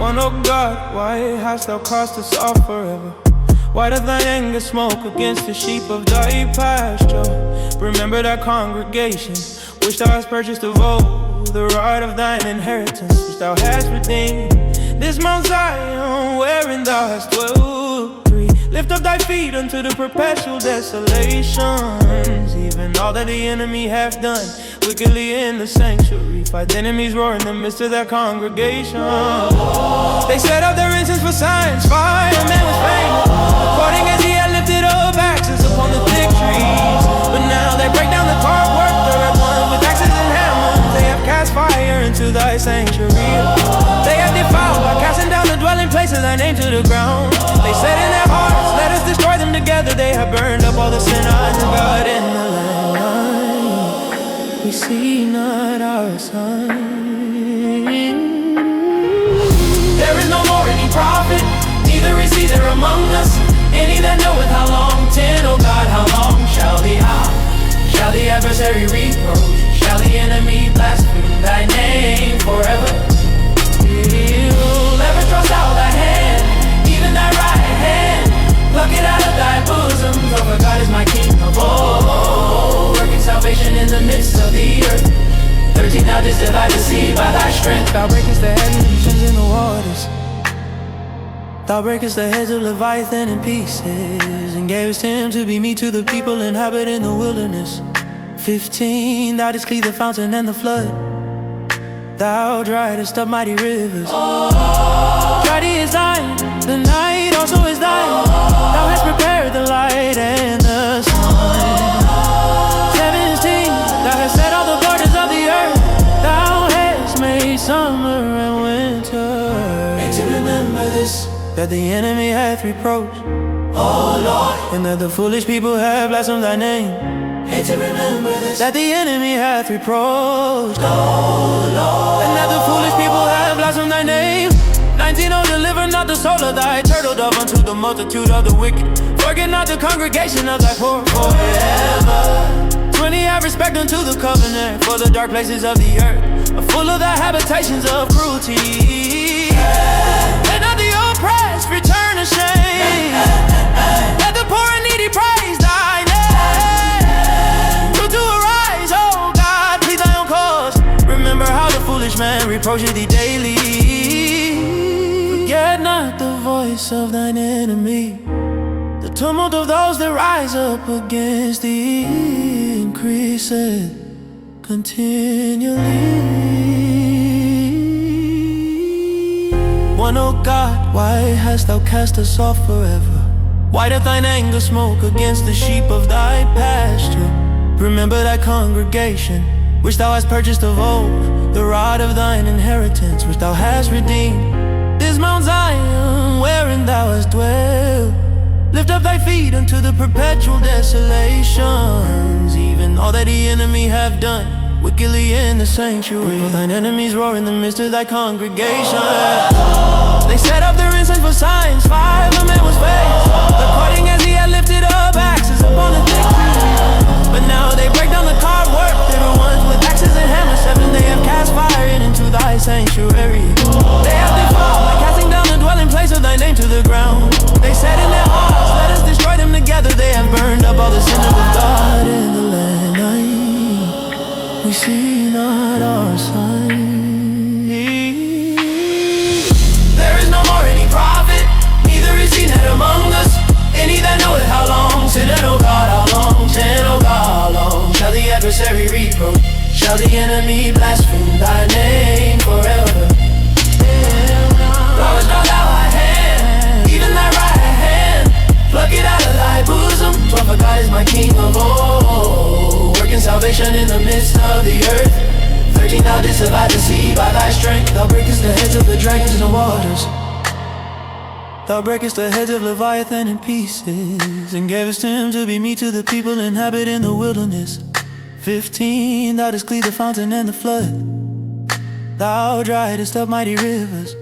One, oh God, why hast thou cast us off forever? Why doth thine anger smoke against the sheep of thy pasture? Remember thy congregation, which thou hast purchased of old, the rod of thine inheritance, which thou hast redeemed. This Mount Zion, wherein thou hast dwelt. 3, lift up thy feet unto the perpetual desolations. Even all that the enemy hath done wickedly in the sanctuary. 5 enemies roar in the midst of their congregation. They set up their incense for signs. 5, a man was famous, according as he had lifted up axes upon the thick trees. But now they break down the carved work, they're at one with axes and hammers. They have cast fire into thy sanctuary. They have defiled by casting down the dwelling place of thy name to the ground. They said in their hearts, let us destroy them together. They have burned up all the sinners of God in the land. We see not our sign. There is no more any prophet, neither is he there among us. Any that knoweth how long, 10, oh God, how long shall the adversary reproach? Shall the enemy blaspheme thy name forever? You'll ever thrust out thy hand, even thy right hand, pluck it out of thy bosom, for God is my King of all, working salvation in the midst of the earth. 13 thou didst divide the sea by thy strength. Thou breakest the heavens in the waters. Thou breakest the heads of Leviathan in pieces, and gavest him to be meat to the people inhabiting the wilderness. 15, thou didst cleave the fountain and the flood. Thou driedest up mighty rivers. Dry is thine, the night also is thine. Thou hast prepared the light and the sun. 17, thou hast set all the borders of the earth. Thou hast made summer and winter. Make to remember this, that the enemy hath reproached, oh Lord, and that the foolish people have blasphemed thy name. make to remember this, that the enemy hath reproached, oh Lord, and that the foolish people have blasphemed thy name. 19, oh, deliver not the soul of thy turtle dove unto the multitude of the wicked. Forget not the congregation of thy poor forever. 20, have respect unto the covenant, for the dark places of the earth are full of the habitations of cruelty. Let not the oppressed return ashamed. Let the poor and needy praise thy name. Truth to arise, oh God, plead thy own cause. Remember how the foolish man reproacheth thee daily. Forget not the voice of thine enemy. The tumult of those that rise up against thee increaseth continually. One, oh God, why hast thou cast us off forever? Why doth thine anger smoke against the sheep of thy pasture? Remember thy congregation, which thou hast purchased of old, the rod of thine inheritance, which thou hast redeemed. This Mount Zion, wherein thou hast dwelt. Lift up thy feet unto the perpetual desolations. Even all that the enemy have done wickedly in the sanctuary. For thine enemies roar in the midst of thy congregation. They set up their incense for signs. 5, a man was famous, according as he had lifted up axes upon the thick trees. But now they break down the carved work. They were ones with axes and hammers. 7, they have cast fire into thy sanctuary. They have defiled by casting down the dwelling place of thy name to the ground. They said in their hearts, let us destroy them together. They have burned up all the sinners of God in the land. We see not our sign. there is no more any prophet, neither is he that among us. Any that knoweth how long, 10, oh God, how long, 10, oh God, how long shall the adversary reproach? Shall the enemy blaspheme thy name forever? Throw not thou thy hand, even thy right hand, pluck it out of thy bosom, for God is my King of all, working salvation in the midst of the earth. 13, thou didst divide the sea by thy strength. Thou breakest the heads of the dragons in the waters. Thou breakest the heads of Leviathan in pieces, and gavest him to be meat to the people inhabiting the wilderness. 15, thou didst cleave the fountain and the flood. Thou driedest up mighty rivers.